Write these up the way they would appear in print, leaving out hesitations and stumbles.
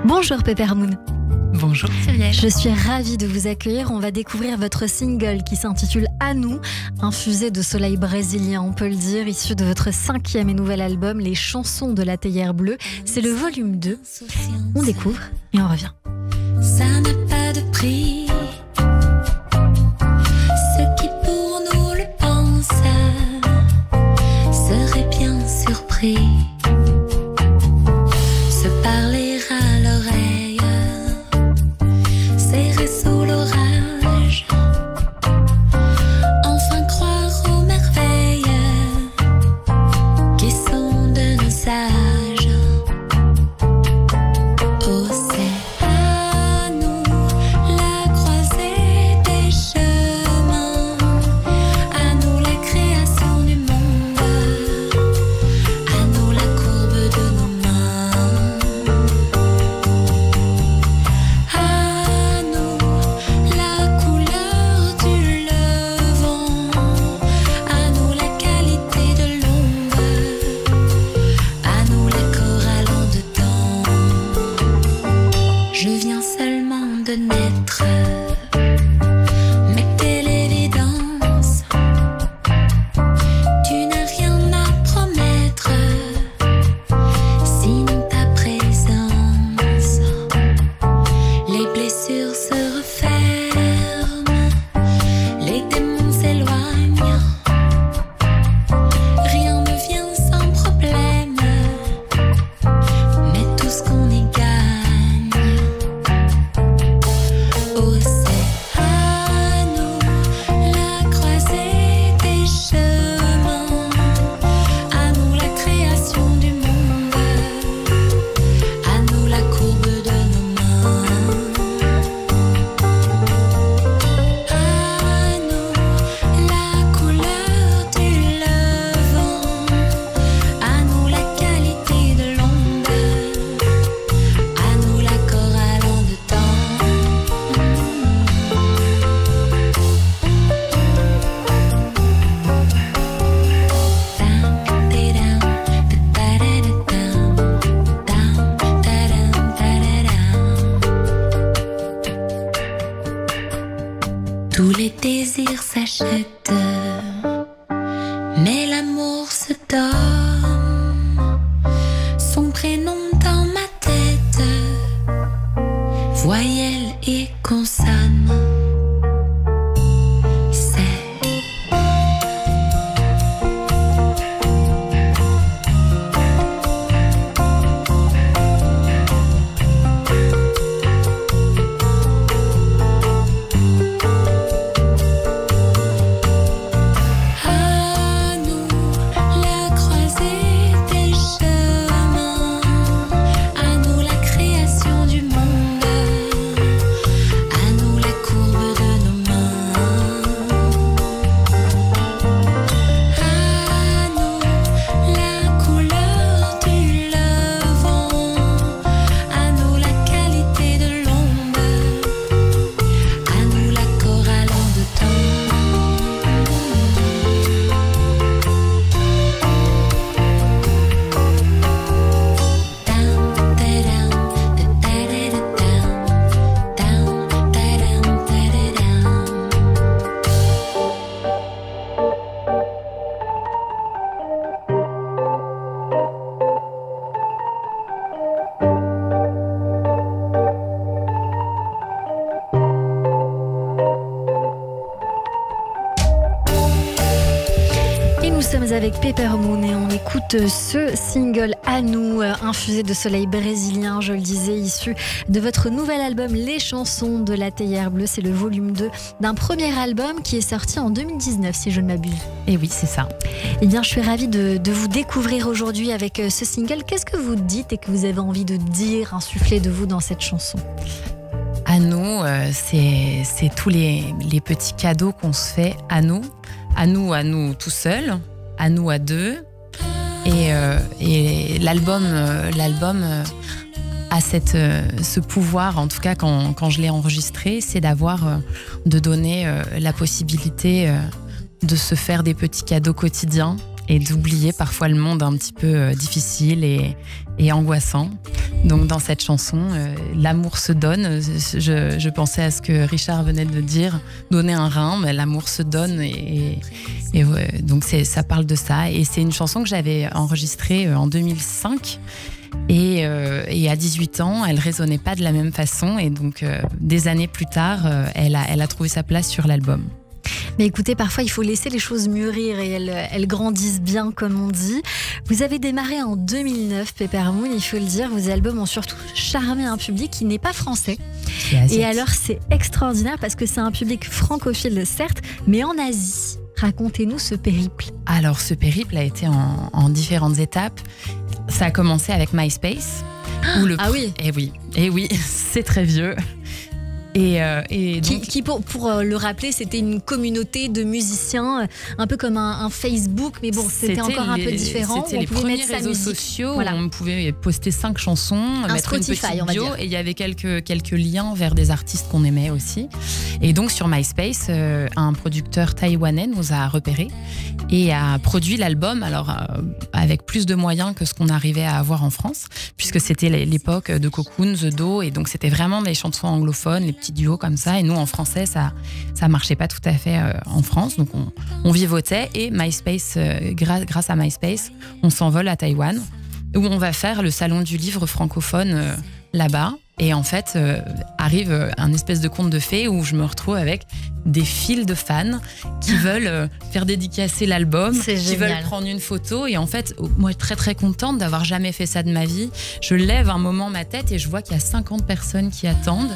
Bonjour Peppermoon. Bonjour Cyrielle. Je suis ravie de vous accueillir. On va découvrir votre single qui s'intitule À nous, infusé de soleil brésilien, on peut le dire, issu de votre 5e et nouvel album Les chansons de la théière bleue. C'est le volume 2. On découvre et on revient. Ça n'a pas de prix. Ceux qui pour nous le pensent seraient bien surpris. Se parler à l'oreille, serrer sous l'orage, enfin croire aux merveilles qui sont de nos sages. Oh, c'est à nous la croisée des chemins, à nous la création du monde, à nous la courbe de nos mains, à nous la couleur du levant, à nous la qualité de l'ombre, à nous la chorale en dedans. Je viens seulement de naître, mais quelle évidence, tu n'as rien à promettre, sinon ta présence. Les blessures se referment, les démons s'éloignent, rien ne vient sans problème, mais tout ce qu'on y gagne. Oh, c'est à nous la croisée des chemins, à nous la création du monde, à nous la courbe de nos mains, à nous la couleur du levant, à nous la qualité de l'ombre, à nous la chorale en dedans. Tous les désirs s'achètent, mais l'amour se donne. Son prénom dans ma tête, voyelle et consonne. C'est à nous la croisée des chemins, à nous la création du monde, à nous la courbe de nos mains, à nous la couleur du levant, à nous la qualité de l'ombre, à nous la chorale en dedans. Et nous sommes avec Peppermoon et on écoute ce single À nous, infusé de soleil brésilien, je le disais, issu de votre nouvel album Les chansons de la théière bleue. C'est le volume 2 d'un premier album qui est sorti en 2019, si je ne m'abuse. Et oui, c'est ça. Eh bien, je suis ravie de vous découvrir aujourd'hui avec ce single. Qu'est-ce que vous dites et que vous avez envie de dire, insuffler de vous dans cette chanson? À nous, c'est tous les petits cadeaux qu'on se fait à nous tout seuls, à nous à deux. Et l'album a ce pouvoir, en tout cas quand je l'ai enregistré, c'est de donner la possibilité de se faire des petits cadeaux quotidiens et d'oublier parfois le monde un petit peu difficile et angoissant. Donc dans cette chanson, l'amour se donne. Je pensais à ce que Richard venait de dire, donner un rein, mais l'amour se donne et ouais, donc ça parle de ça. Et c'est une chanson que j'avais enregistrée en 2005. Et à 18 ans, elle résonnait pas de la même façon. Et donc, des années plus tard, elle a trouvé sa place sur l'album. Mais écoutez, parfois, il faut laisser les choses mûrir et elles grandissent bien, comme on dit. Vous avez démarré en 2009, Peppermoon, il faut le dire. Vos albums ont surtout charmé un public qui n'est pas français. Et alors, c'est extraordinaire parce que c'est un public francophile, certes, mais en Asie. Racontez-nous ce périple. Alors, ce périple a été en différentes étapes. Ça a commencé avec MySpace. Oui. Et oui, c'est très vieux. Et donc, qui pour le rappeler, c'était une communauté de musiciens, un peu comme un Facebook, mais bon, c'était encore un peu différent. C'était les premiers réseaux sociaux où on pouvait poster 5 chansons, mettre Spotify, une petite bio, et il y avait quelques liens vers des artistes qu'on aimait aussi. Et donc sur MySpace, un producteur taïwanais nous a repérés et a produit l'album, alors avec plus de moyens que ce qu'on arrivait à avoir en France, puisque c'était l'époque de Cocoon, The Do, et donc c'était vraiment des chansons anglophones, les petits duos comme ça. Et nous, en français, ça marchait pas tout à fait en France. Donc, on vivotait. Et MySpace, grâce à MySpace, on s'envole à Taïwan, où on va faire le salon du livre francophone là-bas. Et en fait, arrive un espèce de conte de fées où je me retrouve avec des files de fans qui veulent faire dédicacer l'album, qui veulent prendre une photo. Et en fait, moi, très très contente d'avoir jamais fait ça de ma vie. Je lève un moment ma tête et je vois qu'il y a 50 personnes qui attendent.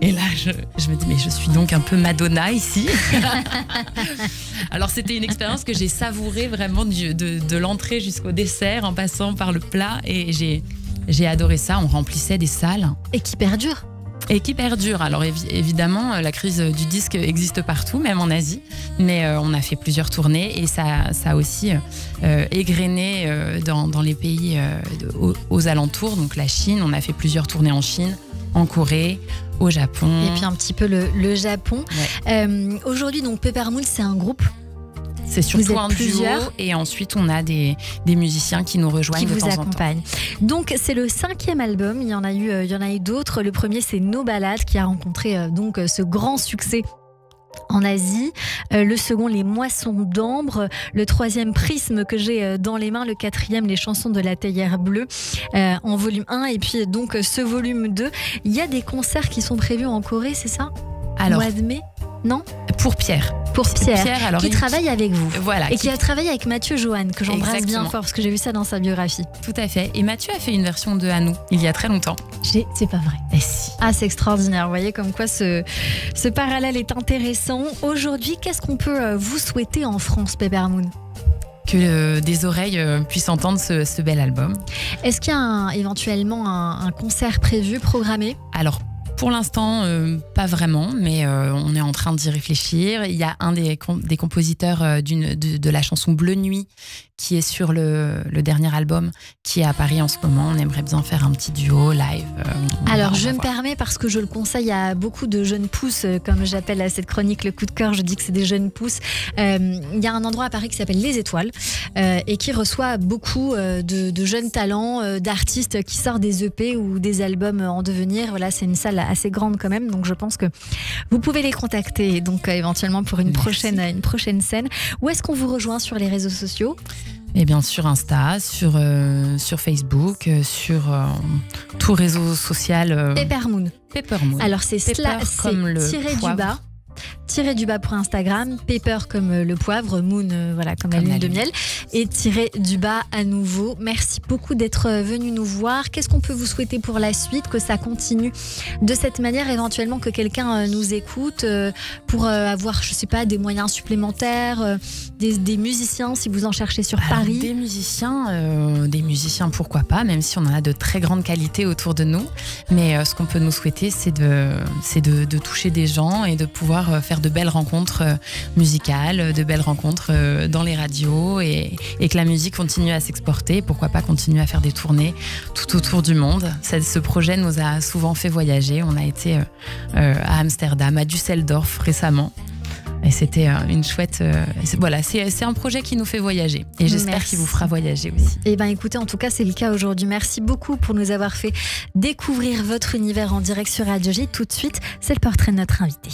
Et là, je me dis, mais je suis donc un peu Madonna ici. Alors, c'était une expérience que j'ai savourée vraiment de l'entrée jusqu'au dessert, en passant par le plat. Et j'ai adoré ça. On remplissait des salles. Et qui perdure. Alors, évidemment, la crise du disque existe partout, même en Asie. Mais on a fait plusieurs tournées et ça a aussi égrené dans les pays aux alentours. Donc, la Chine, on a fait plusieurs tournées en Chine, en Corée, au Japon. Et puis un petit peu le Japon. Ouais. Aujourd'hui, donc Peppermoon, c'est un groupe. C'est surtout un duo. Plusieurs. Et ensuite, on a des musiciens qui nous rejoignent de temps en temps. Qui vous accompagnent. Donc, c'est le 5e album. Il y en a eu d'autres. Le premier, c'est Nos Ballades, qui a rencontré donc ce grand succès en Asie. Le second, Les Moissons d'Ambre. Le 3e, Prisme, que j'ai dans les mains. Le 4e, Les Chansons de la Théière Bleue, en volume 1. Et puis donc ce volume 2. Il y a des concerts qui sont prévus en Corée, c'est ça ? Alors, mois de mai ? Non ? Pour Pierre, alors, qui travaille avec vous. Voilà. Et qui a travaillé avec Mathieu Johan, que j'embrasse bien fort, parce que j'ai vu ça dans sa biographie. Tout à fait. Et Mathieu a fait une version de À nous, il y a très longtemps. C'est pas vrai. Et si. Ah, c'est extraordinaire. Vous voyez comme quoi ce parallèle est intéressant. Aujourd'hui, qu'est-ce qu'on peut vous souhaiter en France, Peppermoon ? Que des oreilles puissent entendre ce bel album. Est-ce qu'il y a éventuellement un concert prévu, programmé ? Alors, pour l'instant, pas vraiment, mais on est en train d'y réfléchir. Il y a un des compositeurs de la chanson Bleu Nuit qui est sur le dernier album, qui est à Paris en ce moment. On aimerait bien faire un petit duo live. Alors, je me permets, parce que je le conseille à beaucoup de jeunes pousses, comme j'appelle à cette chronique le coup de cœur, je dis que c'est des jeunes pousses. Il y a un endroit à Paris qui s'appelle Les Étoiles et qui reçoit beaucoup de jeunes talents, d'artistes qui sortent des EP ou des albums en devenir. Voilà, c'est une salle assez grande quand même, donc je pense que vous pouvez les contacter donc éventuellement pour une prochaine scène. Où est-ce qu'on vous rejoint sur les réseaux sociaux ? Eh bien, sur Insta, sur Facebook, sur tout réseau social. Peppermoon. Alors, c'est comme le tiré du bas pour Instagram, Pepper comme le poivre, Moon comme la lune de miel, et tiré du bas à nouveau. Merci beaucoup d'être venu nous voir. Qu'est-ce qu'on peut vous souhaiter pour la suite ? Que ça continue de cette manière, éventuellement que quelqu'un nous écoute pour avoir, je sais pas, des moyens supplémentaires, des musiciens si vous en cherchez sur Paris. Des musiciens pourquoi pas, même si on en a de très grandes qualités autour de nous. Mais ce qu'on peut nous souhaiter, c'est de toucher des gens et de pouvoir faire de belles rencontres musicales, de belles rencontres dans les radios et que la musique continue à s'exporter. Pourquoi pas continuer à faire des tournées tout autour du monde. Ce projet nous a souvent fait voyager. On a été à Amsterdam, à Düsseldorf récemment. Et c'était une chouette... voilà, c'est un projet qui nous fait voyager. Et j'espère Merci. qu'il vous fera voyager aussi. Eh bien écoutez, en tout cas c'est le cas aujourd'hui. Merci beaucoup pour nous avoir fait découvrir votre univers en direct sur Radio J. Tout de suite, c'est le portrait de notre invité.